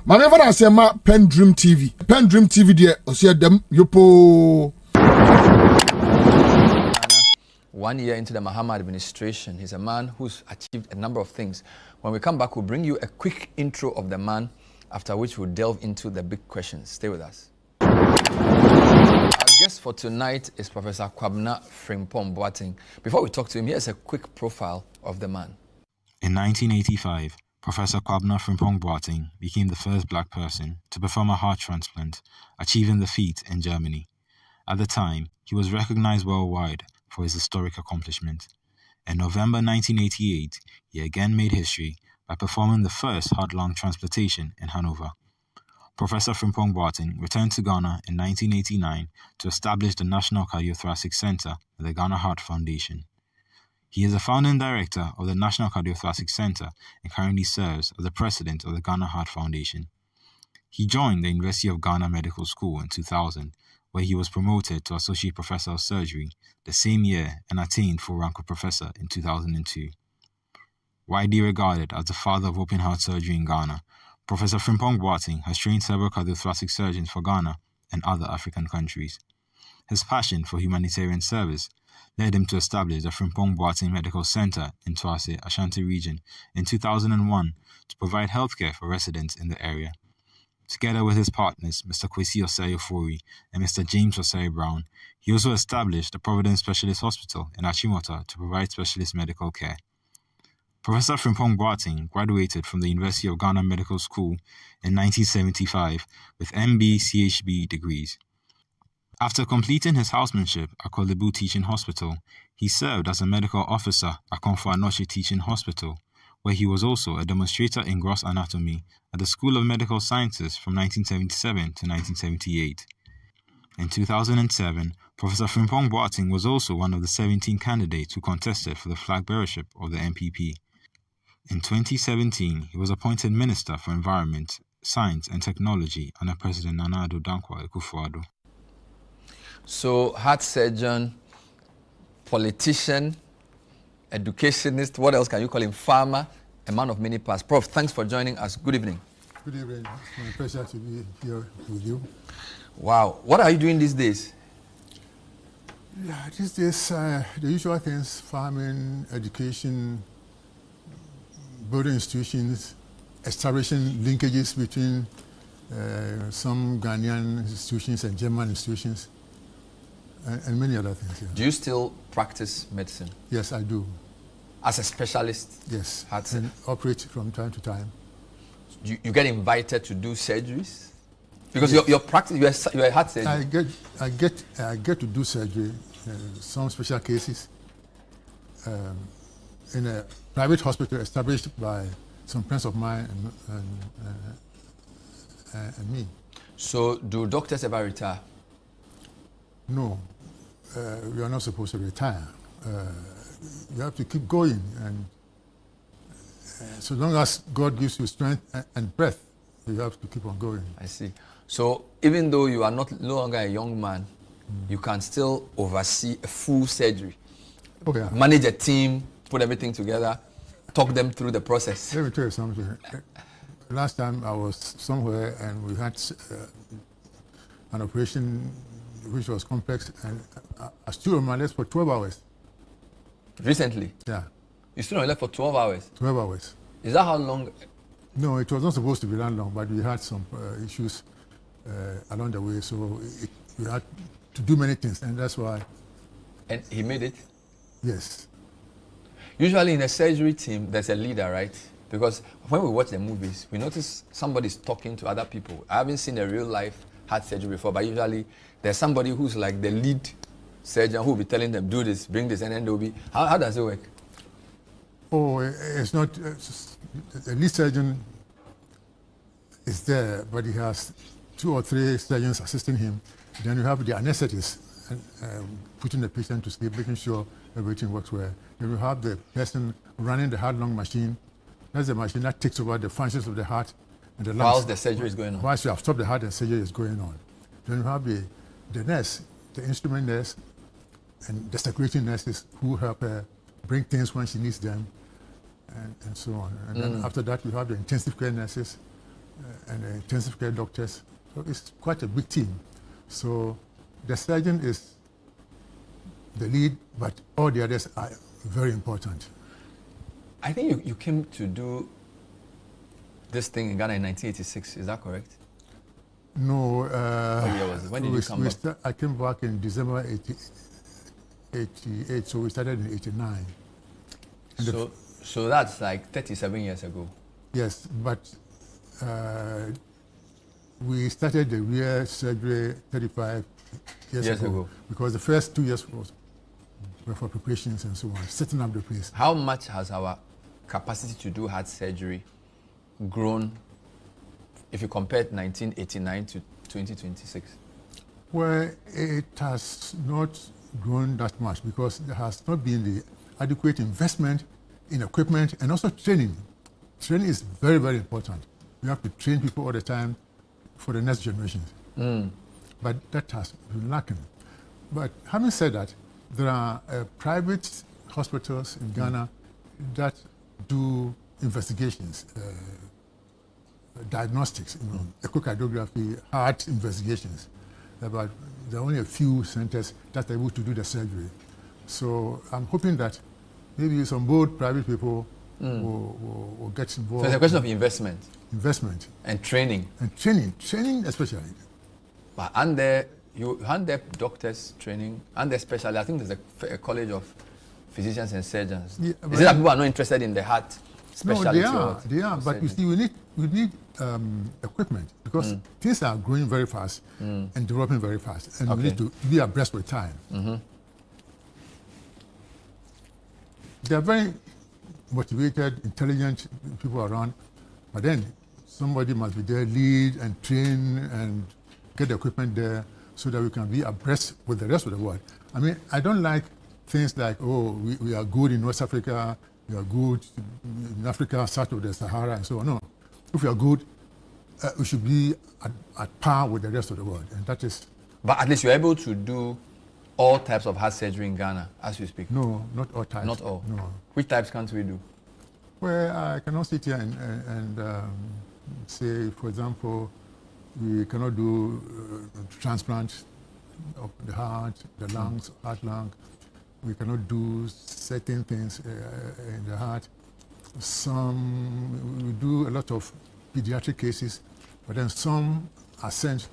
My never I say ma PENDREAM TV. PENDREAM TV there. I see them yopo. 1 year into the Mahama administration, he's a man who's achieved a number of things. When we come back, we'll bring you a quick intro of the man, after which we'll delve into the big questions. Stay with us. Our guest for tonight is Professor Kwabena Frimpong Boateng. Before we talk to him, here's a quick profile of the man. In 1985, Professor Kwabena Frimpong Boateng became the first black person to perform a heart transplant, achieving the feat in Germany. At the time, he was recognized worldwide for his historic accomplishment. In November 1988, he again made history by performing the first heart-lung transplantation in Hanover. Professor Frimpong Boateng returned to Ghana in 1989 to establish the National Cardiothoracic Center at the Ghana Heart Foundation. He is the founding director of the National Cardiothoracic Center and currently serves as the president of the Ghana Heart Foundation. He joined the University of Ghana Medical School in 2000, where he was promoted to Associate Professor of Surgery the same year and attained full rank of professor in 2002. Widely regarded as the father of open heart surgery in Ghana, Professor Frimpong Boateng has trained several cardiothoracic surgeons for Ghana and other African countries. His passion for humanitarian service led him to establish the Frimpong Boateng Medical Center in Toase, Ashanti region in 2001 to provide healthcare for residents in the area. Together with his partners, Mr. Kwesi Osei-Ofori and Mr. James Osei-Brown, he also established the Providence Specialist Hospital in Achimota to provide specialist medical care. Professor Frimpong Boateng graduated from the University of Ghana Medical School in 1975 with MB CHB degrees. After completing his housemanship at Kolebu Teaching Hospital, he served as a medical officer at Komfo Anokye Teaching Hospital, where he was also a demonstrator in gross anatomy at the School of Medical Sciences from 1977 to 1978. In 2007, Professor Frimpong Boateng was also one of the 17 candidates who contested for the flag bearership of the NPP. In 2017, he was appointed Minister for Environment, Science and Technology under President Nana Addo Dankwa Akufo-Addo. So, heart surgeon, politician, educationist, what else can you call him? Farmer, a man of many paths. Prof, thanks for joining us. Good evening. Good evening. It's my pleasure to be here with you. Wow. What are you doing these days? Yeah, these days, the usual things, farming, education, building institutions, establishing linkages between some Ghanaian institutions and German institutions, and many other things. Yeah. Do you still practice medicine? Yes, I do. As a specialist? Yes, and operate from time to time. You get invited to do surgeries? Because yes. your practice, you're a heart surgeon. I get to do surgery, some special cases, in a private hospital established by some friends of mine and me. So, do doctors ever retire? No, we are not supposed to retire. You have to keep going, and so long as God gives you strength and breath, you have to keep on going. I see. So, even though you are no longer a young man, you can still oversee a full surgery. Oh, yeah. Manage a team, put everything together, talk them through the process. Let me tell you something. Last time I was somewhere and we had an operation which was complex, and I stood on my legs for 12 hours. Recently? Yeah. You stood on your legs for 12 hours? 12 hours. Is that how long? No, it was not supposed to be that long, but we had some issues along the way, so we had to do many things, and that's why. And he made it? Yes. Usually in a surgery team, there's a leader, right? Because when we watch the movies, we notice somebody's talking to other people. I haven't seen a real life heart surgery before, but usually there's somebody who's like the lead surgeon who will be telling them, do this, bring this, and then they'll be, how does it work? Oh, it's not, the lead surgeon is there, but he has 2 or 3 surgeons assisting him. Then you have the anesthetist putting the patient to sleep, making sure everything works well. Then you have the person running the heart-lung machine. That's the machine that takes over the functions of the heart and the lungs. Whilst the surgery is going on. Whilst you have stopped the heart and surgery is going on. Then you have the nurse, the instrument nurse, and the security nurses who help her bring things when she needs them, and so on. And then after that, you have the intensive care nurses and intensive care doctors. So it's quite a big team. So the surgeon is the lead, but all the others are very important. I think you came to do this thing in Ghana in 1986, is that correct? No. What year was it? When did you come back? I came back in December 88, so we started in 89. And so that's like 37 years ago. Yes, but we started the rear surgery 35 years ago. Because the first 2 years were for preparations and so on, setting up the place. How much has our capacity to do heart surgery grown if you compare 1989 to 2026? Well, it has not grown that much because there has not been the adequate investment in equipment and also training. Training is very, very important. You have to train people all the time for the next generations. But that has been lacking. But having said that, there are private hospitals in Ghana that do investigations, diagnostics, echocardiography, heart investigations. But there are only a few centers that are able to do the surgery. So I'm hoping that maybe some bold private people will get involved. So it's a question of investment. Investment. And training. And training especially. But aren't there doctors training? And especially, I think there's a college of physicians and surgeons. Yeah, is it that people are not interested in the heart specialty? No, they are. But you see, we need equipment because things are growing very fast and developing very fast, and we need to be abreast with time. They are very motivated, intelligent people around, but then somebody must be there, lead and train and get the equipment there so that we can be abreast with the rest of the world. I mean, I don't like things like, oh, we are good in West Africa, we are good in Africa, south of the Sahara, and so on. No. If we are good, we should be at par with the rest of the world, and that is... But at least you're able to do all types of heart surgery in Ghana, as we speak? No, not all types. Not all? No. Which types can't we do? Well, I cannot sit here and say, for example, we cannot do transplant of the heart, the lungs, heart lung. We cannot do certain things in the heart. We do a lot of pediatric cases, but then some are sent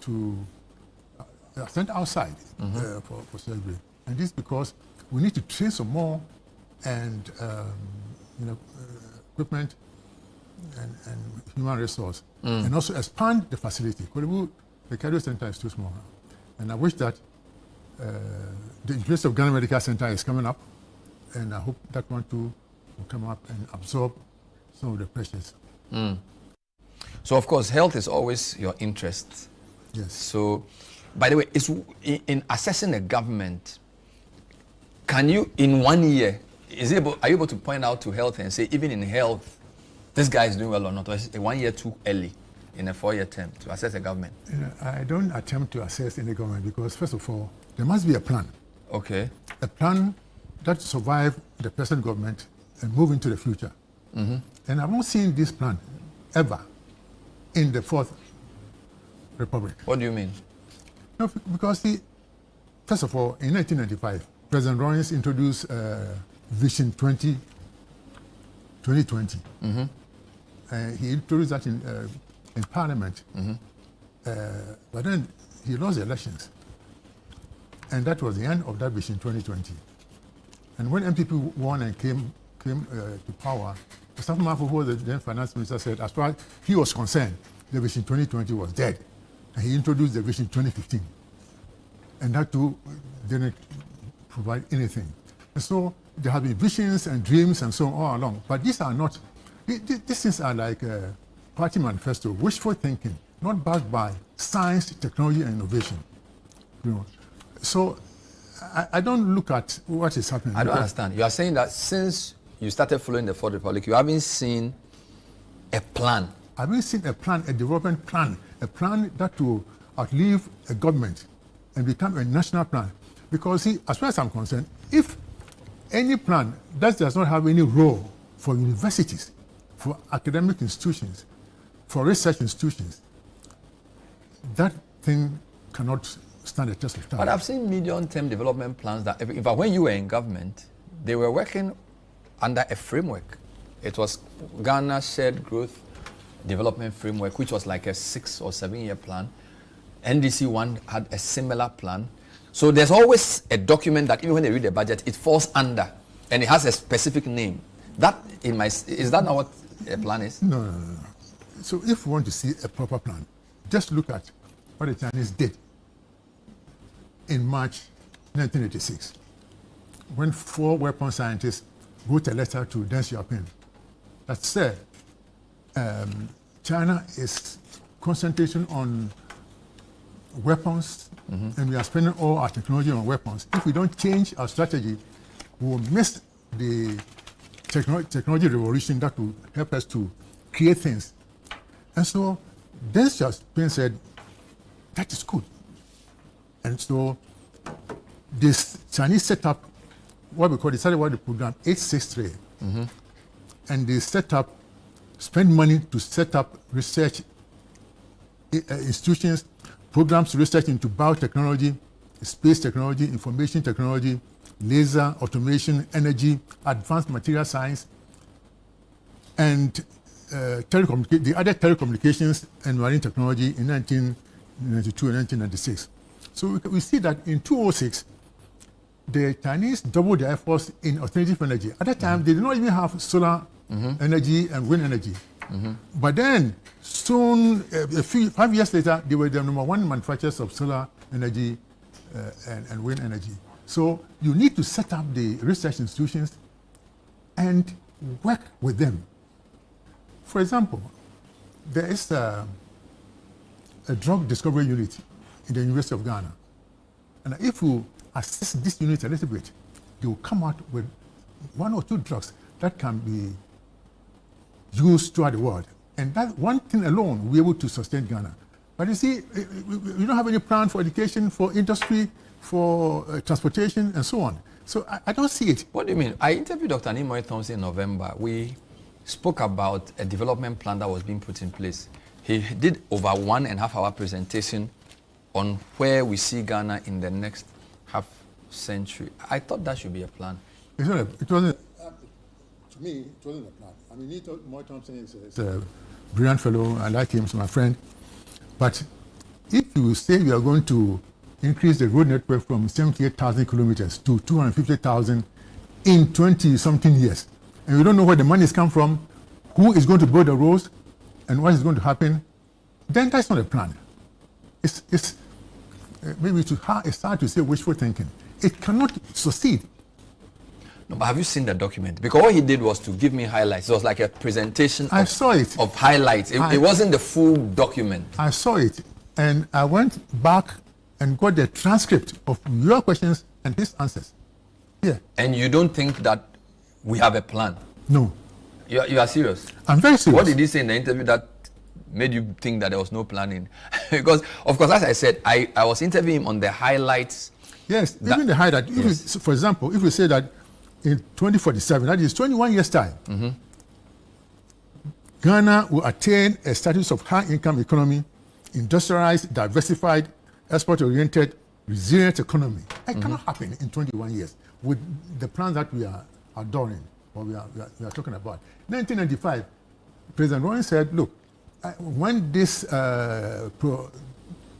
outside for surgery. And this is because we need to train some more and equipment and human resource, and also expand the facility. The cardio center is too small now. And I wish that the University of Ghana Medical Center is coming up, and I hope that one too will come up and absorb some of the pressures. So of course, health is always your interest. Yes. So, by the way, in assessing a government, can you, in 1 year, are you able to point out to health and say, even in health, this guy is doing well or not? Or is it 1 year too early in a 4-year term to assess a government? I don't attempt to assess any government because, first of all, there must be a plan. Okay. A plan that survive the present government and move into the future. And I've not seen this plan ever in the Fourth Republic. What do you mean? No, because first of all, in 1995, President Rawlings introduced Vision 2020. He introduced that in Parliament. But then he lost the elections. And that was the end of that Vision 2020. And when NPP won and came to power, Mustafa Mahama, the then finance minister, said as far as he was concerned, the Vision 2020 was dead. And he introduced the Vision 2015. And that too didn't provide anything. And so there have been visions and dreams and so on all along. But these are not, these things are like a party manifesto, wishful thinking, not backed by science, technology, and innovation. So I don't look at what is happening. I don't understand. You are saying that since you started following the Fourth Republic, you haven't seen a plan. I haven't seen a plan, a development plan, a plan that will outlive a government and become a national plan. Because see, as far as I'm concerned, if any plan that does not have any role for universities, for academic institutions, for research institutions, that thing cannot stand the test of time. But I've seen medium-term development plans that, in fact, when you were in government, they were working under a framework. It was Ghana Shared Growth Development Framework, which was like a 6 or 7 year plan. NDC one had a similar plan. So there's always a document that even when they read the budget, it falls under, and it has a specific name. That is that not what a plan is? No. So if you want to see a proper plan, just look at what the Chinese did in March 1986, when 4 weapon scientists wrote a letter to Deng Xiaoping that said China is concentration on weapons, and we are spending all our technology on weapons. If we don't change our strategy, we will miss the technology revolution that will help us to create things. And so Deng Xiaoping said, that is good. And so this Chinese set up what we call the program 863. And they spend money to set up research institutions, programs to research into biotechnology, space technology, information technology, laser, automation, energy, advanced material science, and the other telecommunications and marine technology in 1992 and 1996. So we see that in 2006, the Chinese doubled their efforts in alternative energy. At that time, they did not even have solar energy and wind energy. But then, soon, 5 years later, they were the #1 manufacturers of solar energy and wind energy. So you need to set up the research institutions and work with them. For example, there is a drug discovery unit in the University of Ghana. And if you assist this unit a little bit, they will come out with 1 or 2 drugs that can be used throughout the world. And that one thing alone will be able to sustain Ghana. But you see, we don't have any plan for education, for industry, for transportation, and so on. So I don't see it. What do you mean? I interviewed Dr. Nimoy Thompson in November. We spoke about a development plan that was being put in place. He did over 1.5 hour presentation on where we see Ghana in the next half century. I thought that should be a plan. It wasn't. To me, it wasn't a plan. I mean, Nimoy Thompson is a brilliant fellow. I like him, he's my friend. But if you say we are going to increase the road network from 78,000 kilometers to 250,000 in 20-something years, and you don't know where the money is come from, who is going to build the roads, and what is going to happen, then that's not a plan. It's maybe it's hard to say wishful thinking. It cannot succeed. No, but have you seen the document? Because what he did was to give me highlights. It was like a presentation I saw it. Of highlights. It wasn't the full document. I saw it, and I went back and got the transcript of your questions and his answers. Yeah. And you don't think that we have a plan? No. You are serious? I'm very serious. What did he say in the interview that made you think that there was no planning? Because, of course, as I said, I was interviewing him on the highlights. Yes, even the highlight. Yes. For example, if we say that in 2047, that is 21 years' time, Ghana will attain a status of high-income economy, industrialized, diversified, export-oriented, resilient economy. It cannot happen in 21 years with the plans that we are adoring, or we are talking about. 1995, President Rowan said, look, when this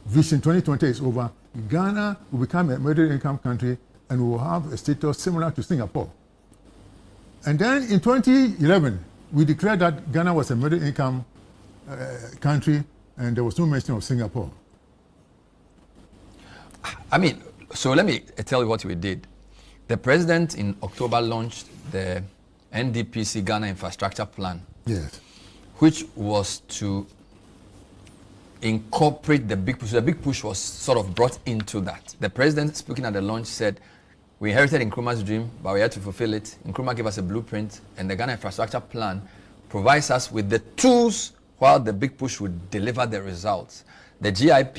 Vision 2020 is over, Ghana will become a middle-income country and will have a status similar to Singapore. And then in 2011, we declared that Ghana was a middle-income country, and there was no mention of Singapore. I mean, so let me tell you what we did. The president in October launched the NDPC Ghana Infrastructure Plan. Yes. Which was to incorporate the big push. The big push was sort of brought into that. The president, speaking at the launch, said, we inherited Nkrumah's dream, but we had to fulfill it. Nkrumah gave us a blueprint, and the Ghana Infrastructure Plan provides us with the tools while the big push would deliver the results. The GIP,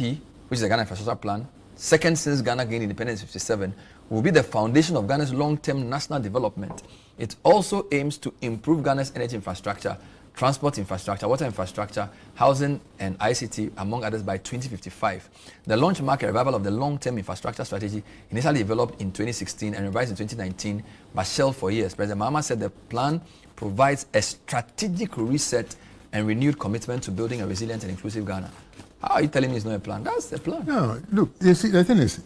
which is the Ghana Infrastructure Plan, second since Ghana gained independence in 1957, will be the foundation of Ghana's long-term national development. It also aims to improve Ghana's energy infrastructure, transport infrastructure, water infrastructure, housing, and ICT, among others, by 2055. The launch marked a revival of the long-term infrastructure strategy initially developed in 2016 and revised in 2019, but shelved for years. President Mahama said the plan provides a strategic reset and renewed commitment to building a resilient and inclusive Ghana. How are you telling me it's not a plan? That's the plan. No, look, you see, the thing is,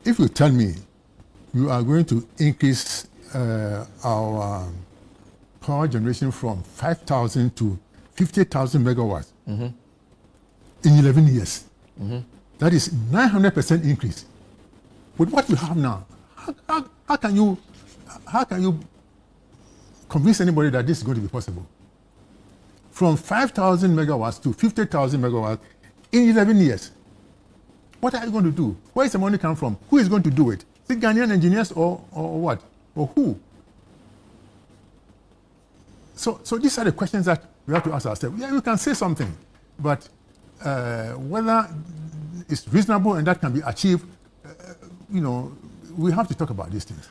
if you tell me you are going to increase our power generation from 5,000 to 50,000 megawatts in 11 years, that is 900% increase. With what you have now, how can you convince anybody that this is going to be possible? From 5,000 megawatts to 50,000 megawatts in 11 years. What are you going to do? Where is the money come from? Who is going to do it? Is it Ghanaian engineers or what? Or who? So these are the questions that we have to ask ourselves. Yeah, we can say something, but whether it's reasonable and that can be achieved, we have to talk about these things.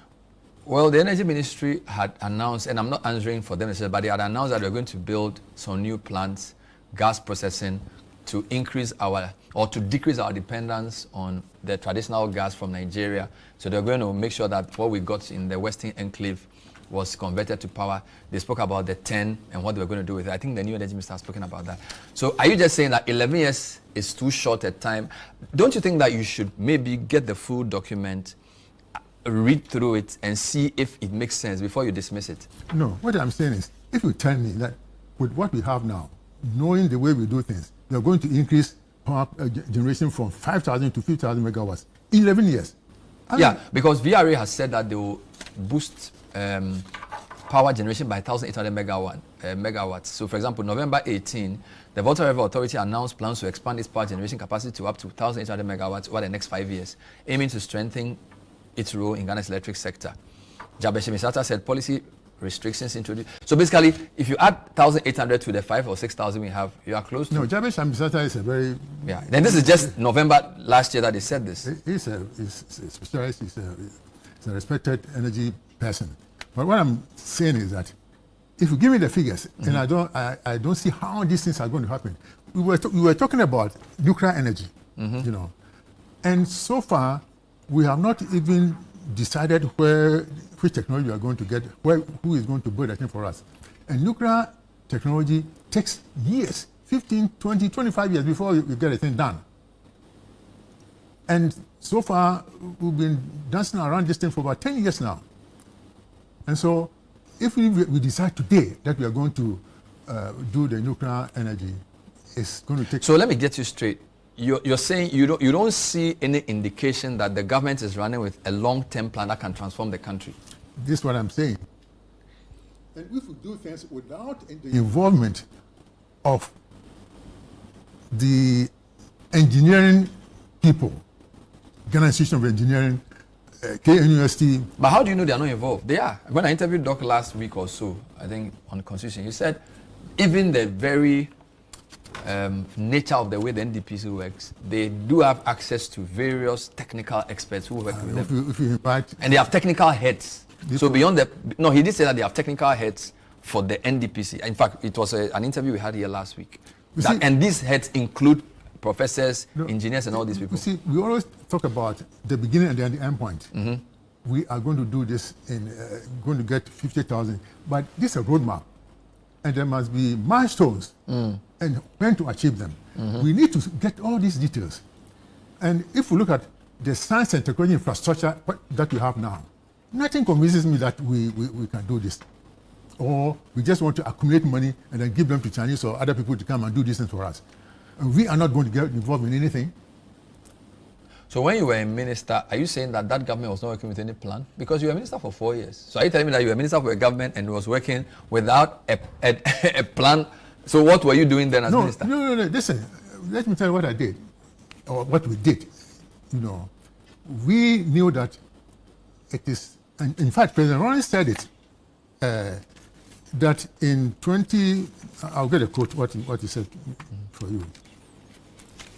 Well, the Energy Ministry had announced, and I'm not answering for them, but they had announced that they're going to build some new plants, gas processing, to increase to decrease our dependence on the traditional gas from Nigeria. So they're going to make sure that what we got in the Western Enclave was converted to power. They spoke about the 10 and what they were going to do with it. I think the new Energy Minister has spoken about that. So are you just saying that 11 years is too short a time? Don't you think that you should maybe get the full document, read through it, and see if it makes sense before you dismiss it? No, what I'm saying is, if you tell me that with what we have now, knowing the way we do things, we are going to increase power generation from 5,000 to 50,000 megawatts in 11 years. Because VRA has said that they will boost power generation by 1,800 megawatts. So, for example, November 18, the Volta River Authority announced plans to expand its power generation capacity to up to 1,800 megawatts over the next 5 years, aiming to strengthen its role in Ghana's electric sector. Jabeshi Misata said policy restrictions introduced. So basically, if you add 1,800 to the 5,000 or 6,000 we have, you are close to... No, Jabeshi Misata is a very... Yeah, then this is just November last year that they said this. He's a specialist, he's a respected energy person. But what I'm saying is that if you give me the figures, and I don't see how these things are going to happen. We were talking about nuclear energy, and so far we have not even decided which technology we are going to get, who is going to build that thing for us. And nuclear technology takes years, 15, 20, 25 years before you get a thing done. And so far, we've been dancing around this thing for about 10 years now. And so, if we decide today that we are going to do the nuclear energy, it's going to take... So let me get you straight. You're saying you don't see any indication that the government is running with a long-term plan that can transform the country. This is what I'm saying. And if we do things without the involvement of the engineering people, Ghana Institute of Engineering, KNUST. But how do you know they are not involved? They are. When I interviewed Doc last week or so, I think on the Constitution, he said even the very nature of the way the NDPC works, they do have access to various technical experts who work with them. If you invite, and they have technical heads. So beyond the... No, he did say that they have technical heads for the NDPC. In fact, it was an interview we had here last week. And these heads include professors, engineers, and all these people. You see, we always talk about the beginning and then the end point. We are going to do this in going to get 50,000, but this is a roadmap, and there must be milestones and when to achieve them. We need to get all these details. And if we look at the science and technology infrastructure that we have now, nothing convinces me that we can do this. Or we just want to accumulate money and then give them to Chinese or other people to come and do this thing for us. And we are not going to get involved in anything. So when you were a minister, are you saying that government was not working with any plan? Because you were a minister for 4 years. So are you telling me that you were a minister for a government and was working without a plan? So what were you doing then as minister? No. Listen, let me tell you what I did, or what we did. We knew that it is, and in fact, President Ronnie said it, that in I'll get a quote, what he said for you.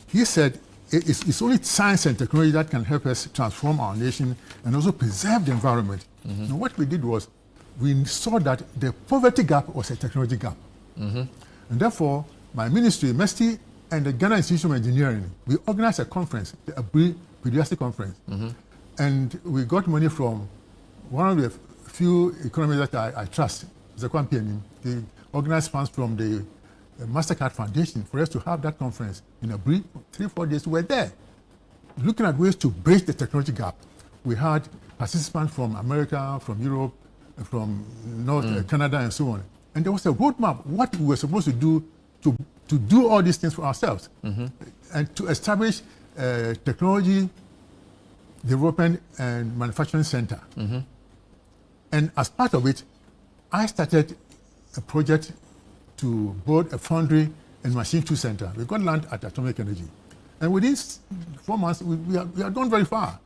He said, it's only science and technology that can help us transform our nation and also preserve the environment. Now, what we did was, we saw that the poverty gap was a technology gap. And therefore, my ministry, MESTI, and the Ghana Institute of Engineering, we organized a conference, a pediatric conference. And we got money from one of the few economies that I trust, Zakwan PNM. They organized funds from the MasterCard Foundation for us to have that conference in a brief 3-4 days. We were there, looking at ways to bridge the technology gap. We had participants from America, from Europe, from North Canada, and so on. And there was a roadmap, what we were supposed to do to do all these things for ourselves, and to establish a technology development and manufacturing center. And as part of it, I started a project to build a foundry and machine tool center. We got land at Atomic Energy. And within 4 months, we have gone very far.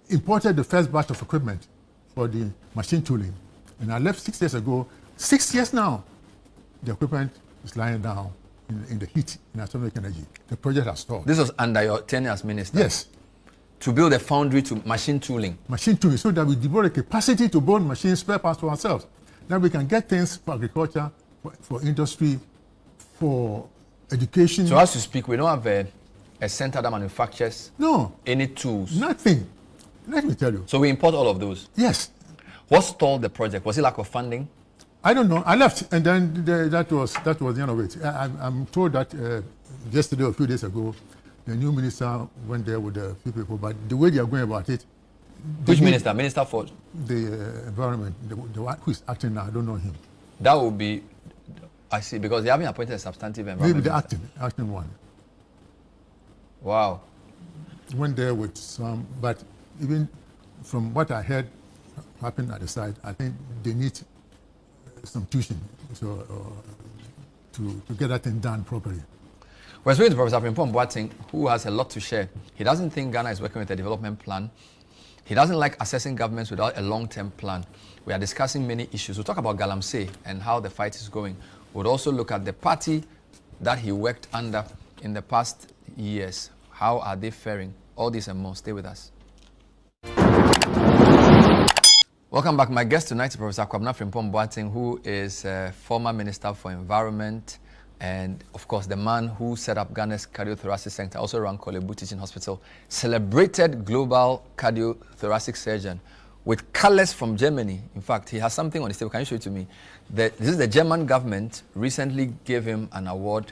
Imported the first batch of equipment for the machine tooling. And I left 6 years ago. 6 years now, the equipment is lying down in the heat in Atomic Energy. The project has stalled. This was under your tenure as minister? Yes. To build a foundry to machine tooling? Machine tooling, so that we develop a capacity to build machine spare parts for ourselves. Now we can get things for agriculture, for industry, for education. So as you speak, we don't have a center that manufactures any tools? Nothing. Let me tell you. So we import all of those? Yes. What stalled the project? Was it lack of funding? I don't know. I left, and then that was the end of it. I'm told that yesterday or a few days ago, the new minister went there with a few people, but the way they are going about it. Which minister? Minister for? The environment. The one who is acting now, I don't know him. That would be, I see, because they haven't appointed a substantive environment. Maybe the acting one. Wow. Went there with some, but even from what I heard happened at the site, I think they need some tuition to get that thing done properly. We're speaking to Professor Frimpong Boateng, who has a lot to share. He doesn't think Ghana is working with a development plan. He doesn't like assessing governments without a long-term plan. We are discussing many issues. We'll talk about galamsey and how the fight is going. We'll also look at the party that he worked under in the past years. How are they faring? All this and more. Stay with us. Welcome back. My guest tonight is Professor Frimpong Boateng, who is a former Minister for Environment and, of course, the man who set up Ghana's Cardiothoracic Center, also ran Kolebu Teaching Hospital, celebrated global cardiothoracic surgeon with colors from Germany. In fact, he has something on his table. Can you show it to me? This is the German government recently gave him an award.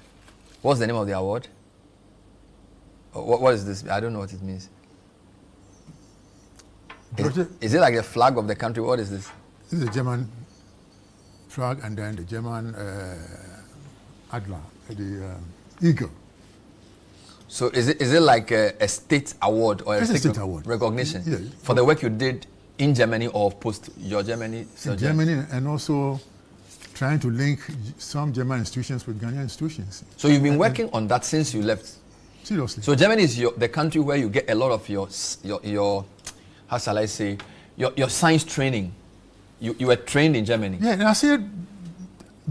What's the name of the award? What is this? I don't know what it means. Is it like the flag of the country? What is this? This is the German flag, and then the German Adler, the eagle. So is it like a state award or a state award recognition? Yeah. For the work you did in Germany or post your Germany surgery? In Germany, and also trying to link some German institutions with Ghanaian institutions. So you've been working on that since you left? Seriously. So Germany is the country where you get a lot of your how shall I say, your science training. You were trained in Germany? Yeah, and I still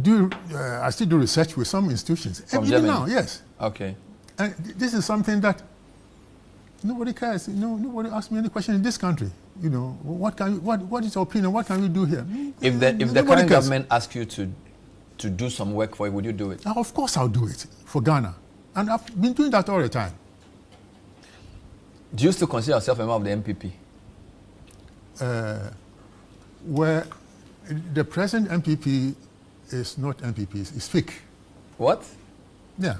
do research with some institutions. From even Germany? now, yes. Okay. And this is something that nobody cares. Nobody asks me any question in this country. You know, what is your opinion? What can we do here? If the current government asks you to do some work for it, would you do it? Now, of course I'll do it for Ghana. And I've been doing that all the time. Do you still consider yourself a member of the NPP? Where the present NPP is not NPP, it's fake. What? Yeah.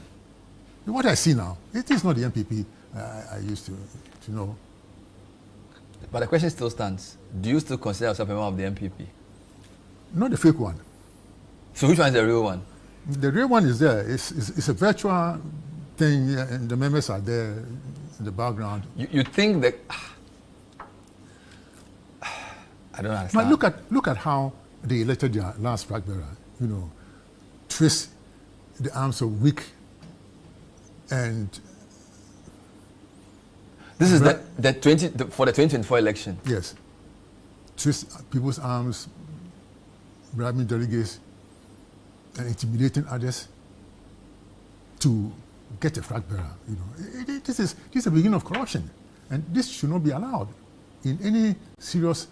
What I see now, it is not the NPP I used to know. But the question still stands. Do you still consider yourself a member of the NPP? Not the fake one. So which one is the real one? The real one is there. It's a virtual thing, and the members are there in the background. You think that... I don't understand. But look at how they elected their last flag bearer. You know, twist the arms of weak and. This is for the 2024 election. Yes, twist people's arms, bribing delegates, and intimidating others to get a flag bearer. You know, this is the beginning of corruption, and this should not be allowed in any serious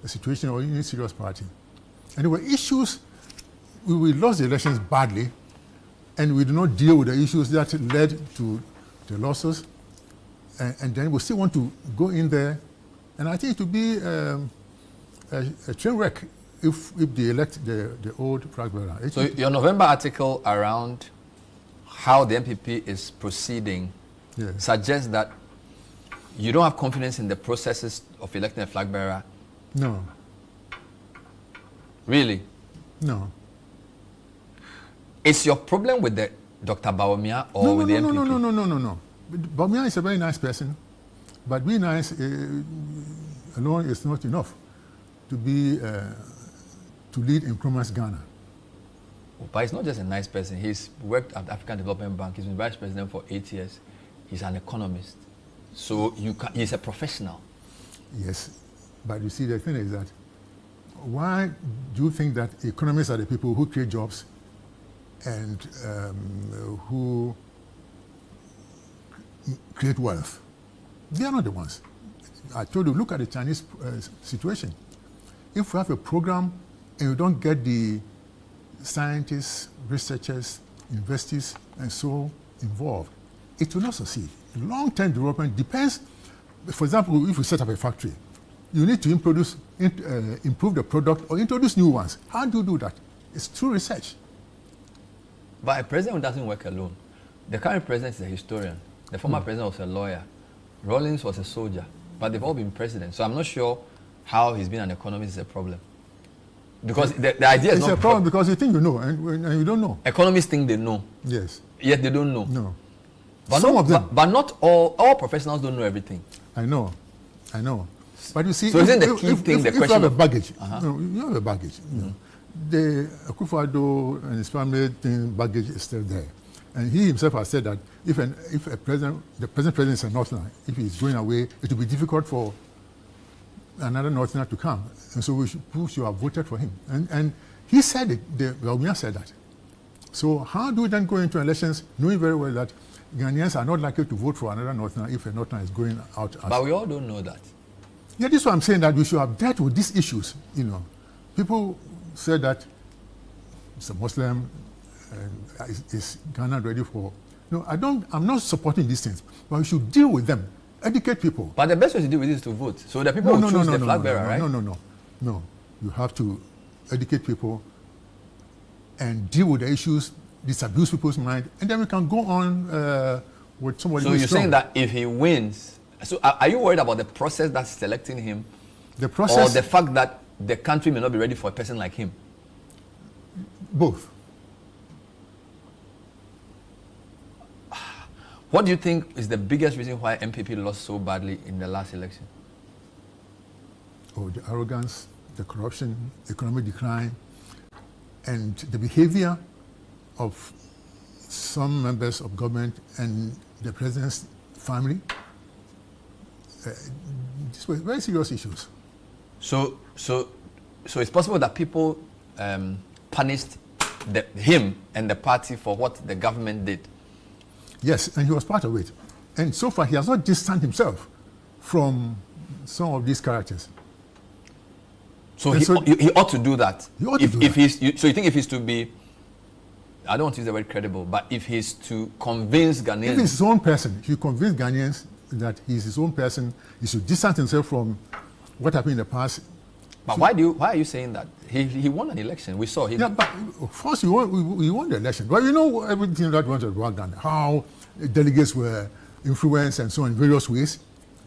situation or any serious party. And there were issues. We lost the elections badly, and we do not deal with the issues that led to the losses, and then we still want to go in there, and I think it would be a train wreck if they elect the old flag bearer. So your November article around how the NPP is proceeding suggests that you don't have confidence in the processes of electing a flag bearer? No. Really? No. Is your problem with the Dr. Bawumia or with the NPP? No. Bawumia is a very nice person, but being nice alone is not enough to be to lead Nkrumah's Ghana. But he's not just a nice person. He's worked at the African Development Bank. He's been vice president for 8 years. He's an economist. So he's a professional. Yes, but you see, the thing is that why do you think that economists are the people who create jobs and who create wealth? They are not the ones. I told you, look at the Chinese situation. If we have a program and you don't get the scientists, researchers, investors, and so involved, it will not succeed. Long-term development depends. For example, if you set up a factory, you need to improve the product or introduce new ones. How do you do that? It's through research. But a president doesn't work alone. The current president is a historian. The former president was a lawyer. Rawlings was a soldier. But they've all been presidents. So I'm not sure how he's been an economist is a problem. Because the idea is it's not... It's a problem because you think you know and you don't know. Economists think they know. Yes. Yet they don't know. No. But Some of them. But not all professionals don't know everything. I know. But you see, so isn't the key thing the question? If you have a baggage, you have a baggage. You know. The Akufo-Addo and his family baggage is still there. And he himself has said that if the present president is a Northerner, if he's going away, it will be difficult for another Northerner to come. And so we should have voted for him. And he said it, Bawumia said that. So how do we then go into elections knowing very well that Ghanaians are not likely to vote for another Northerner if a Northerner is going out? But we all don't know that. Yeah, this is what I'm saying, that we should have dealt with these issues. You know, people said that it's a Muslim, is Ghana ready for? No, I'm not supporting these things, but we should deal with them, educate people. But the best way to deal with this is to vote. So the people will choose the flag bearer, right? No. You have to educate people and deal with the issues, disabuse people's mind, and then we can go on with somebody. So you're saying that if he wins, so are you worried about the process that's selecting him? The process, or the fact that the country may not be ready for a person like him? Both. What do you think is the biggest reason why NPP lost so badly in the last election? Oh, the arrogance, the corruption, economic decline, and the behavior of some members of government and the president's family. These were very serious issues. So it's possible that people punished him and the party for what the government did. Yes, and he was part of it. And so far, he has not distanced himself from some of these characters. So he ought to do that. He ought to do that. So you think if he's to be, I don't want to use the word credible, but if he's to convince Ghanaians... If he's his own person, if you convince Ghanaians that he's his own person, he should distance himself from what happened in the past. But why are you saying that? He won an election. We saw him. Yeah, but first we won the election. Well, you know everything that went on, how delegates were influenced and so on in various ways.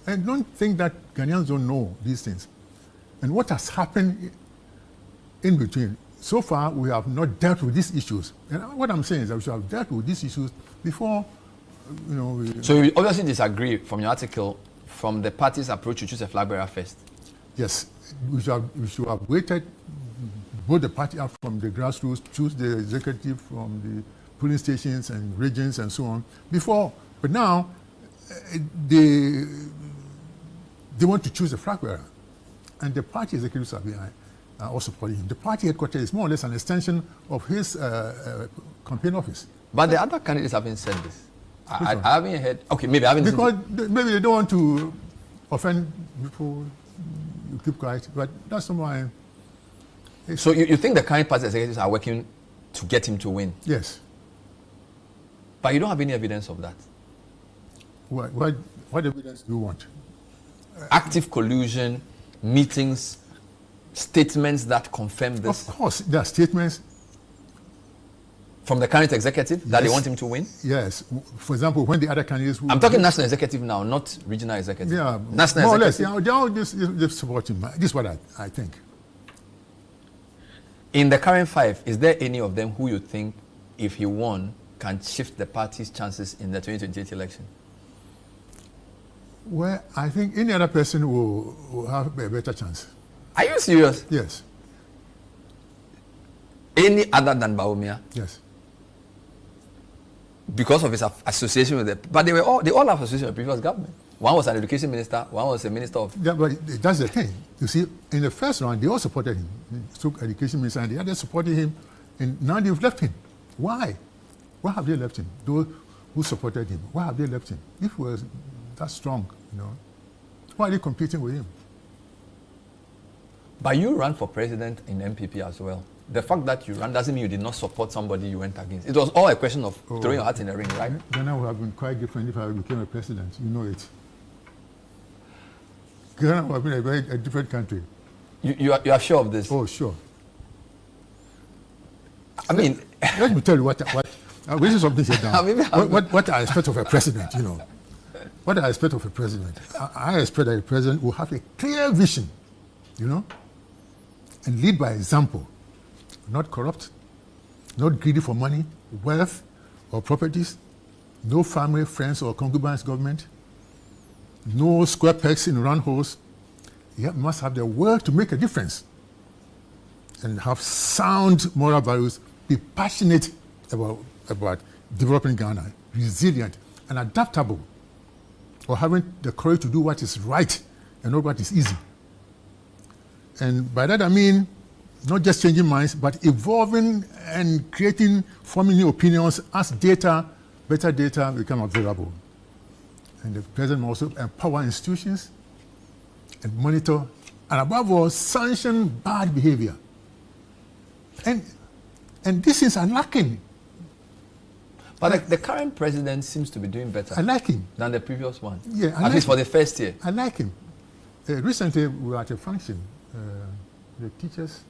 And don't think that Ghanaians don't know these things. And what has happened in between. So far, we have not dealt with these issues. And what I'm saying is that we should have dealt with these issues before, you know. So you obviously disagree from your article from the party's approach to choose a flag bearer first. Yes, we should have waited, both the party up from the grassroots, choose the executive from the polling stations and regions and so on before. But now, they want to choose a flag bearer. And the party executives are all supporting him. The party headquarters is more or less an extension of his campaign office. But the other candidates haven't said this. I haven't heard. Okay, maybe I haven't. Because maybe they don't want to offend people. You keep quiet. But that's not why. So you think the current party executives are working to get him to win? Yes. But you don't have any evidence of that. What evidence do you want? Active collusion, meetings, statements that confirm this. Of course, there are statements. From the current executive that they want him to win? Yes. For example, when the other candidates... I'm talking national executive now, not regional executive. Yeah, national more executive. or less. They all just support him. This is what I think. In the current 5, is there any of them who you think, if he won, can shift the party's chances in the 2028 election? Well, I think any other person will have a better chance. Are you serious? Yes. Any other than Bawumia? Yes. Because of his association with it. But they all have association with the previous government. One was an education minister, one was a minister of... Yeah, but that's the thing. You see, in the first round, they all supported him. He took education minister and the others supported him. And now they've left him. Why? Why have they left him? Those who supported him, why have they left him? If he was that strong, why are they competing with him? But you ran for president in NPP as well. The fact that you ran doesn't mean you did not support somebody you went against. It was all a question of throwing your hat in the ring, right? Ghana would have been quite different if I became a president. You know it. Ghana would have been a different country. You are sure of this? Oh, sure. I mean... Let me tell you what this is something here down. What I expect of a president, What I expect of a president. I expect that a president will have a clear vision, and lead by example. Not corrupt, not greedy for money, wealth, or properties, no family, friends, or concubines government, no square pegs in round holes. You must have the will to make a difference and have sound moral values, be passionate about developing Ghana, resilient and adaptable, or having the courage to do what is right and not what is easy. And by that I mean, not just changing minds, but evolving and forming new opinions as better data become available. And the president will also empower institutions and monitor, and above all, sanction bad behavior. And these things are lacking. But the current president seems to be doing better. I like him. Than the previous one. Yeah, At least for the first year. I like him. Recently, we were at a function. The teachers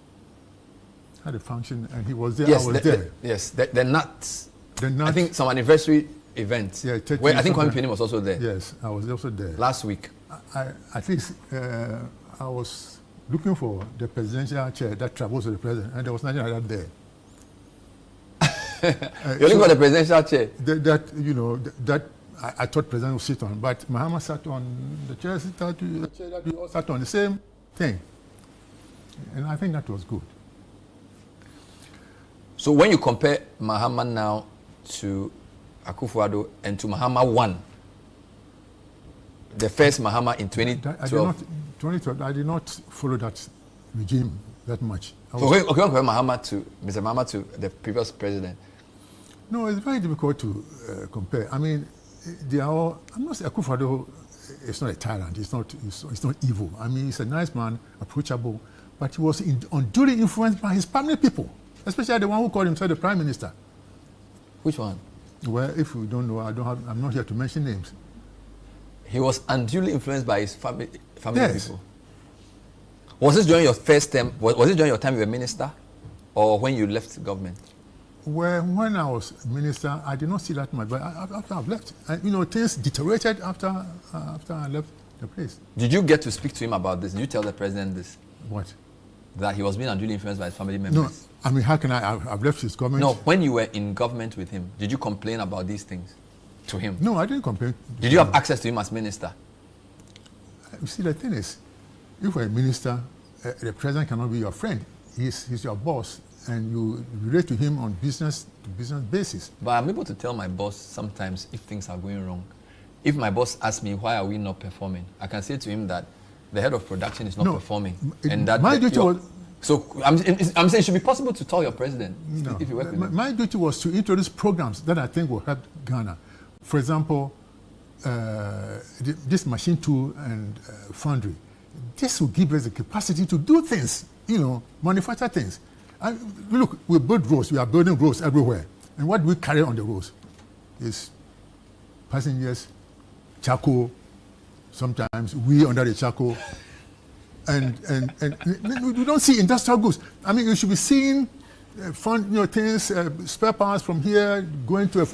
had a function, and he was there. Yes, I was there. Yes, the nuts. The nuts. I think some anniversary event. Yeah, where I think Kwame Penny was also there. Yes, I was also there. Last week. At least I was looking for the presidential chair that travels with the president, and there was nothing like that there. You're looking for the presidential chair? That I thought president would sit on, but Mahama sat on the chair that we all sat on, the same thing. And I think that was good. So when you compare Mahama now to Akufo-Addo and to Mahama 1, the first Mahama in 2012. I did not follow that regime that much. So when you compare Mr. Mahama to the previous president? No, it's very difficult to compare. I mean, they are all, I'm not saying Akufo-Addo is not a tyrant, he's not evil. I mean, he's a nice man, approachable, but he was unduly influenced by his family people, especially the one who called himself the prime minister. Which one? Well, if you don't know, I'm not here to mention names. He was unduly influenced by his family Yes. people. Was this during your first term? Was it during your time you were minister, or when you left government? Well, when I was minister, I did not see that much. But after I've left, things deteriorated after I left the place. Did you get to speak to him about this? Did you tell the president this? What? That he was being unduly influenced by his family members? No, I mean, how can I've left his government. No, when you were in government with him, did you complain about these things to him? No, I didn't complain. Did you have access to him as minister? You see, the thing is, if you're a minister, the president cannot be your friend. He's your boss, and you relate to him on business basis. But I'm able to tell my boss sometimes if things are going wrong. If my boss asks me, why are we not performing? I can say to him that the head of production is not performing. And that my duty was... So I'm saying it should be possible to tell your president if you work with him. My duty was to introduce programs that I think will help Ghana. For example, this machine tool and foundry. This will give us the capacity to do things, manufacture things. And look, we build roads. We are building roads everywhere. And what do we carry on the roads? is passengers, charcoal, sometimes we under the charcoal, and we don't see industrial goods. I mean, you should be seeing things, spare parts from here going to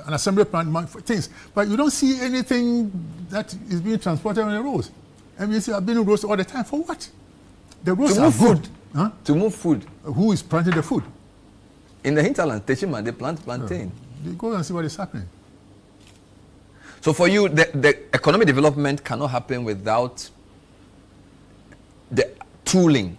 an assembly plant, things, but you don't see anything that is being transported on the roads. And you see, I've been on roads all the time. For what? The roads to are move good. food. Huh? To move food. Who is planting the food? In the hinterland, Techima, they plant plantain. You go and see what is happening. So for you, the economic development cannot happen without the tooling.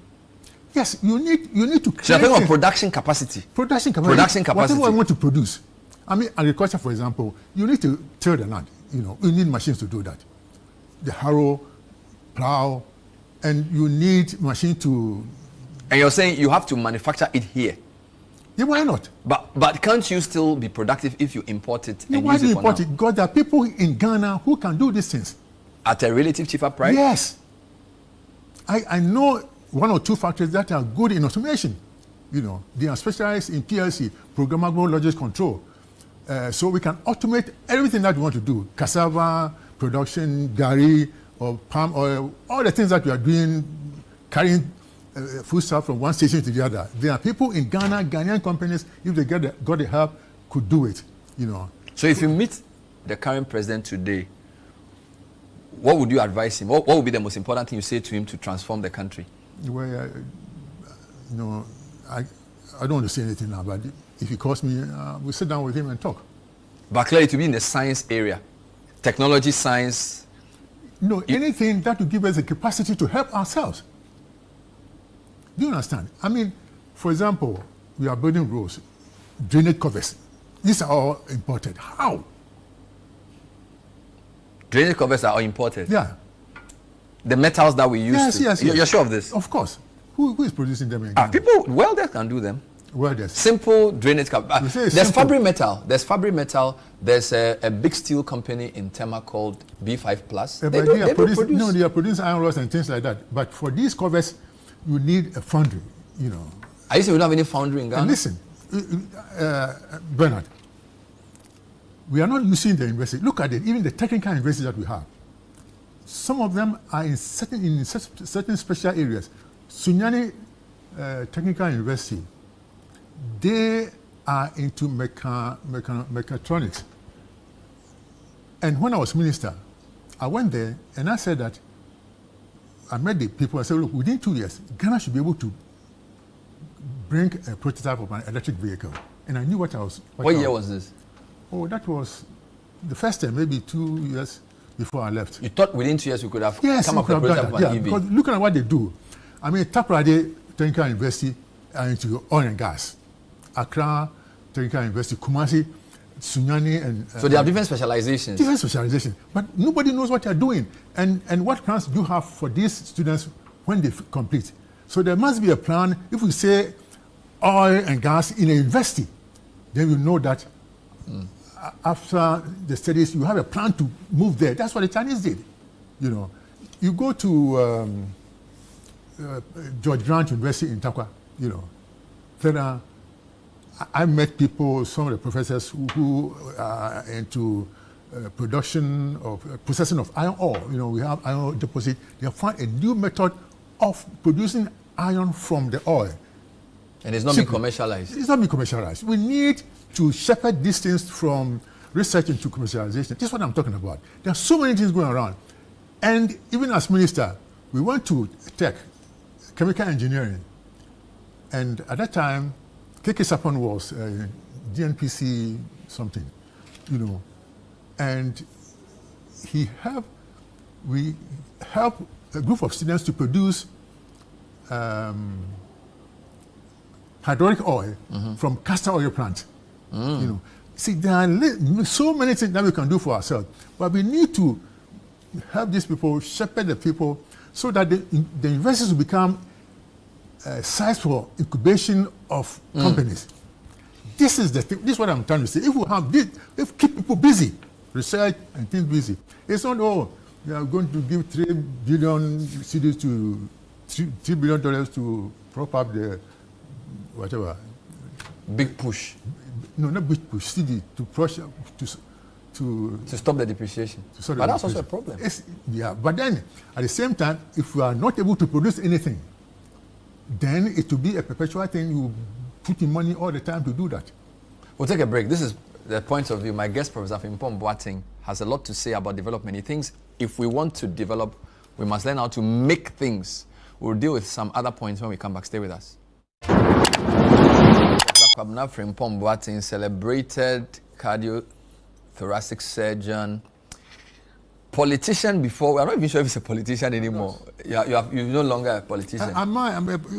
Yes, you need to create. So you're talking about production capacity. Production capacity. Production capacity. Whatever I want to produce. I mean, agriculture, for example, you need to till the land. You need machines to do that. The harrow, plow, and you need machine to. And you're saying you have to manufacture it here. Yeah, why not? But can't you still be productive if you import it and why use do it you for import now? it? Because there are people in Ghana who can do these things. At a relative cheaper price? Yes. I know one or two factories that are good in automation. They are specialized in PLC, programmable logic control. So we can automate everything that we want to do. Cassava, production, gari, or palm oil, all the things that we are doing, carrying foodstuff from one station to the other. There are people in Ghana, Ghanaian companies, if they got the help, could do it. So if you meet the current president today, what would you advise him? What would be the most important thing you say to him to transform the country? Well, I don't want to say anything now, but if he calls me, we'll sit down with him and talk. But clearly to be in the science area, technology, science. Anything that will give us the capacity to help ourselves. Do you understand? I mean, for example, we are building roads, drainage covers. These are all imported. How? Drainage covers are all imported? Yeah. The metals that we use Yes. You're sure of this? Of course. Who is producing them in Ghana? People, welders can do them. Welders. Simple drainage covers. There's simple. Fabric Metal. There's a big steel company in Tema called B5 Plus. They are producing iron rods and things like that. But for these covers, you need a foundry, Are you saying we don't have any foundry in Ghana? And listen, Bernard, we are not using the university. Look at it, even the technical universities that we have. Some of them are in certain special areas. Sunyani Technical University, they are into mechatronics. And when I was minister, I went there and I said that, I met the people, I said, look, within 2 years, Ghana should be able to bring a prototype of an electric vehicle. And I knew what I was... What year was this? Oh, that was the first time, maybe 2 years before I left. You thought within 2 years we could have come up we with a prototype of an EV? Because looking at what they do, I mean, Takoradi Technical University are into oil and gas. Accra Technical University, Kumasi, Sunyani, and... so they have different specializations? Different specializations. But nobody knows what they're doing. And what plans do you have for these students when they complete? So there must be a plan. If we say oil and gas in a university, then we know that after the studies, you have a plan to move there. That's what the Chinese did. You go to George Grant University in Takwa, then I met people, some of the professors who are into production of processing of iron ore. We have iron ore deposit. They have found a new method of producing iron from the oil. And it's not being commercialized? It's not being commercialized. We need to shepherd these things from research into commercialization. This is what I'm talking about. There are so many things going around. And even as minister, we went to tech, chemical engineering. And at that time, KK Sapon was DNPC something, and we helped a group of students to produce hydraulic oil from castor oil plant. See, there are so many things that we can do for ourselves, but we need to help these people, shepherd the people, so that the universities will become sites for incubation of companies. This is the thing. This is what I'm trying to say. If we have this, if keep people busy, research and things busy, it's not we are going to give $3 billion cedis to $3 billion to prop up the whatever big push. no, not push, CD, to push, to stop the depreciation. But that's also a problem. Yeah, but then at the same time, if we are not able to produce anything, then it will be a perpetual thing. You put in money all the time to do that. We'll take a break. This is the point of view. My guest, Professor Frimpong Boateng, has a lot to say about development. He thinks if we want to develop, we must learn how to make things. We'll deal with some other points when we come back. Stay with us. Frimpong Boateng, celebrated cardiothoracic surgeon, politician before. We're not even sure if he's a politician anymore. You're no longer a politician.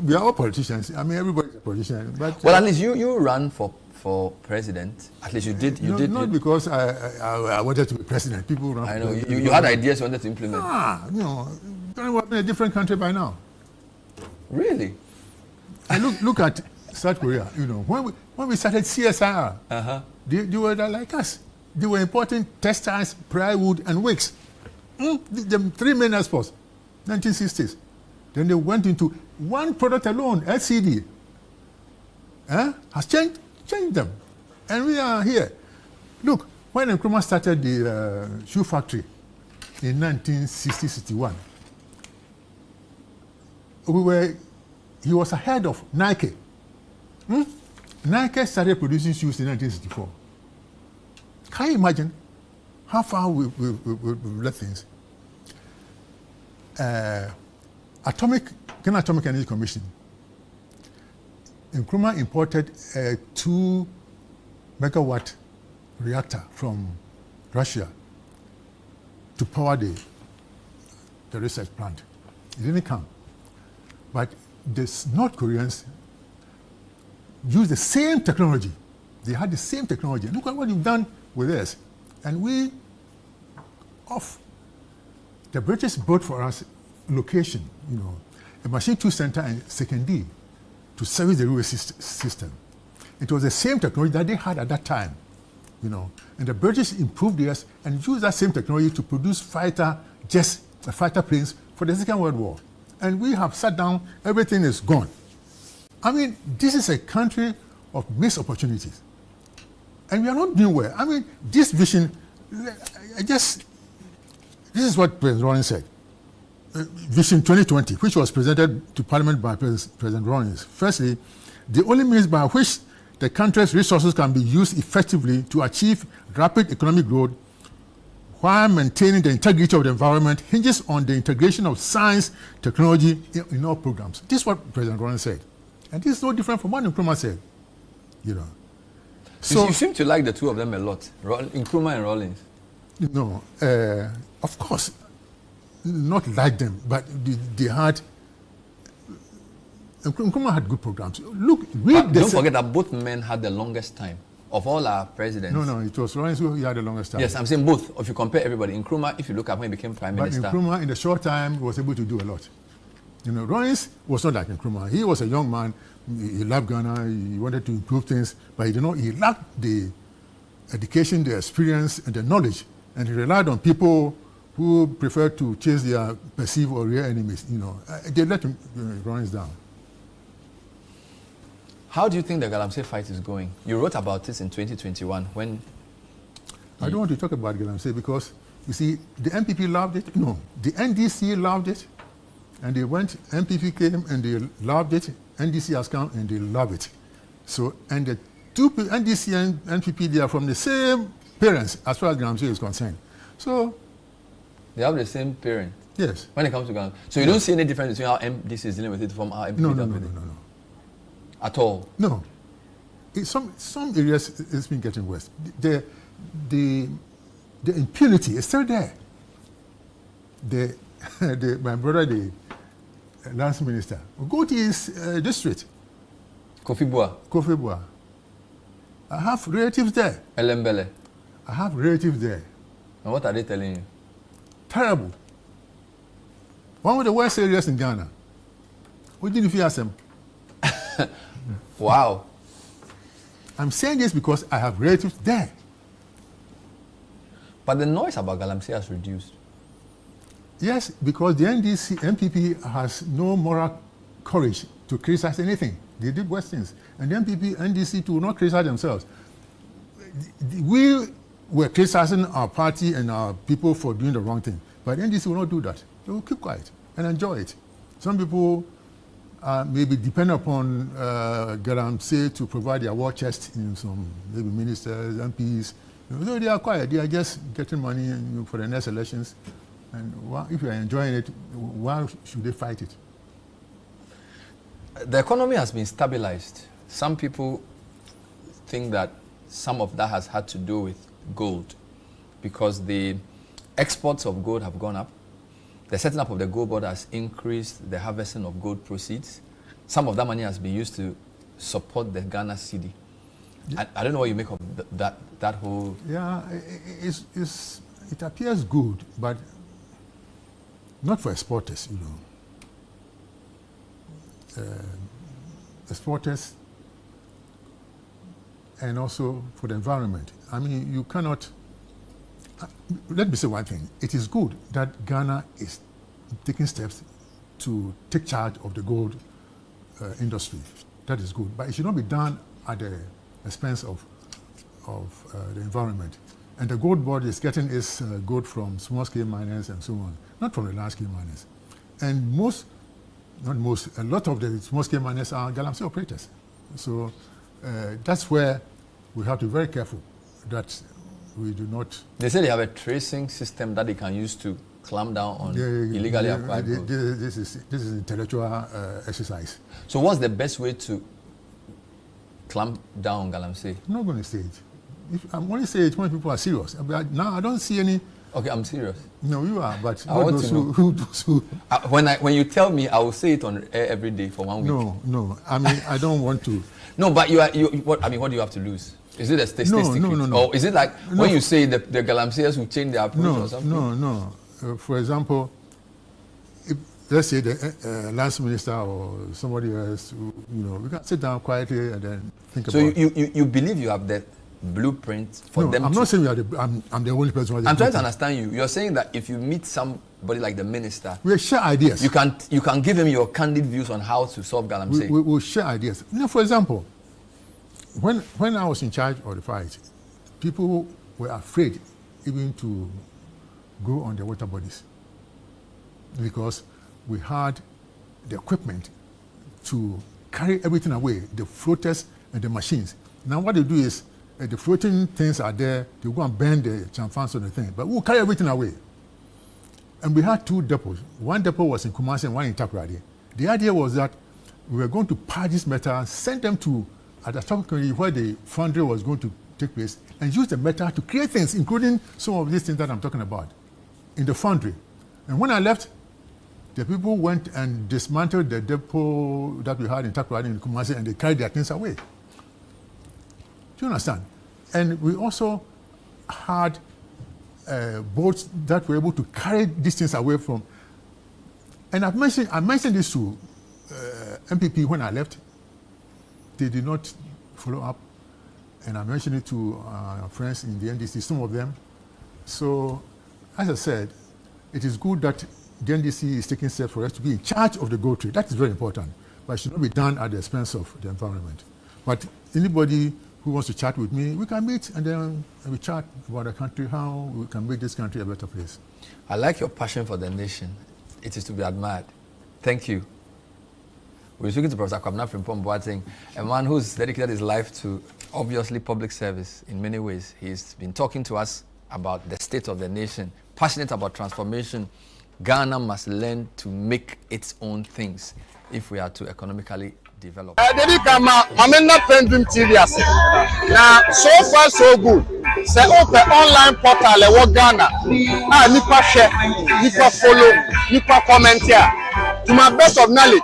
We are all politicians. I mean, everybody's a politician. But, well, at least you ran for president. At least you did. Not because I wanted to be president. People run. I know. You had ideas you wanted to implement. We're in a different country by now. Really? And look at South Korea. When we started CSIR, they were like us. They were importing textiles, plywood, and wigs. The three main exports, 1960s. Then they went into one product alone, LCD. Has changed them. And we are here. Look, when Nkrumah started the shoe factory in 1960-61, he was ahead of Nike. Nike started producing shoes in 1964. Can you imagine how far we've left things? Ghana Atomic Energy Commission. Nkrumah imported a 2 megawatt reactor from Russia to power the research plant. It didn't come. But the North Koreans used the same technology. They had the same technology. Look at what you've done with us. And the British built for us location, a machine tool center and second D to service the railway system. It was the same technology that they had at that time, and the British improved theirs and used that same technology to produce fighter planes for the Second World War. And we have sat down, everything is gone. I mean, this is a country of missed opportunities. And we are not doing well. I mean, this vision, this is what President Rawlings said. Vision 2020, which was presented to Parliament by President Rawlings. Firstly, the only means by which the country's resources can be used effectively to achieve rapid economic growth while maintaining the integrity of the environment hinges on the integration of science, technology in all programs. This is what President Rawlings said. And this is no different from what Nkrumah said. So you seem to like the two of them a lot, Nkrumah and Rawlings. No, of course, not like them, but they had. Nkrumah had good programs. Look, don't forget that both men had the longest time of all our presidents. No, it was Rawlings who had the longest time. Yes, I'm saying both. If you compare everybody, Nkrumah, if you look at when he became prime minister. But Nkrumah, in the short time, was able to do a lot. Rawlings was not like Nkrumah. He was a young man. He loved Ghana. He wanted to improve things, but he lacked the education, the experience, and the knowledge, and he relied on people who preferred to chase their perceived or real enemies. They let Rawlings down. How do you think the galamsey fight is going? You wrote about this in 2021 when... I don't want to talk about galamsey because, you see, the NPP loved it. No, the NDC loved it. And they went, NPP came and they loved it. NDC has come and they love it. So, and the two, NDC and NPP, they are from the same parents as far as galamsey is concerned. So... They have the same parent? Yes. When it comes to galamsey. So you don't see any difference between how NDC is dealing with it from how NPP No. dealt with it? At all? No. In some areas, it's been getting worse. The impunity is still there. My brother, the lance minister, go to his district. Kofi Boa. I have relatives there. Elembele. I have relatives there. And what are they telling you? Terrible. One of the worst areas in Ghana. What did you ask them? Wow. I'm saying this because I have relatives there. But the noise about galamsey has reduced. Yes, because the NPP has no moral courage to criticize anything. They did worse things. And the NPP, NDC too, will not criticize themselves. we were criticizing our party and our people for doing the wrong thing. But NDC will not do that. They will keep quiet and enjoy it. Some people maybe depend upon galamsey to provide their war chest in some maybe ministers, MPs. So they are quiet. They are just getting money for the next elections. And if you are enjoying it, why should they fight it? The economy has been stabilized. Some people think that some of that has had to do with gold because the exports of gold have gone up. The setting up of the gold board has increased the harvesting of gold proceeds. Some of that money has been used to support the Ghana cedi. Yeah. I don't know what you make of that whole... Yeah, it appears good, but not for exporters, you know. Exporters and also for the environment. I mean, you cannot... let me say one thing. It is good that Ghana is taking steps to take charge of the gold industry. That is good. But it should not be done at the expense of the environment. And the gold board is getting its gold from small-scale miners and so on, not from the large-scale miners. And a lot of the small-scale miners are galamsey operators. So that's where we have to be very careful that we do not... They say they have a tracing system that they can use to clamp down on illegally acquired gold. This is intellectual exercise. So what's the best way to clamp down on galamsey? I'm not going to say it. I'm only saying it when people are serious. Now I don't see any... Okay, I'm serious. No, you are, but when you tell me, I will say it on air every day for 1 week. No. I mean, I don't want to... No, but what do you have to lose? Is it a statistic? No. Or is it like when you say the galamseyers will change their approach or something? No. For example, let's say the lance minister or somebody else, we can sit down quietly and then think about it. So you believe you have the blueprint for them? I'm not saying I'm the only person. I'm trying to understand you. You're saying that if you meet somebody like the minister, we'll share ideas. You can give him your candid views on how to solve galamsey. We'll share ideas. For example, when I was in charge of the fight, people were afraid even to go on the water bodies because we had the equipment to carry everything away, the floaters and the machines. Now what they do is, the floating things are there, they go and bend the chamfans on the thing, but we'll carry everything away. And we had 2 depots. One depot was in Kumasi and one in Takoradi. The idea was that we were going to pack this metal, send them to at the top where the foundry was going to take place, and use the metal to create things, including some of these things that I'm talking about, in the foundry. And when I left, the people went and dismantled the depot that we had in Takoradi and Kumasi, and they carried their things away. Do you understand? And we also had boats that were able to carry these things away from. And I mentioned this to NPP when I left. They did not follow up. And I mentioned it to friends in the NDC, some of them. So, as I said, it is good that the NDC is taking steps for us to be in charge of the gold trade. That is very important. But it should not be done at the expense of the environment. But anybody who wants to chat with me, we can meet and then we chat about the country, how we can make this country a better place. I like your passion for the nation. It is to be admired. Thank you. We're speaking to Professor Frimpong Boateng, a man who's dedicated his life to, obviously, public service in many ways. He's been talking to us about the state of the nation, passionate about transformation. Ghana must learn to make its own things if we are to economically develop. PENDREAM TV now, so far so good. Say open online portal Ghana. Nipa share, nipa follow, nipa comment here. To my best of knowledge,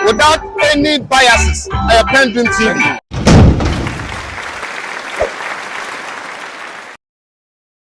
without any biases, PENDREAM TV.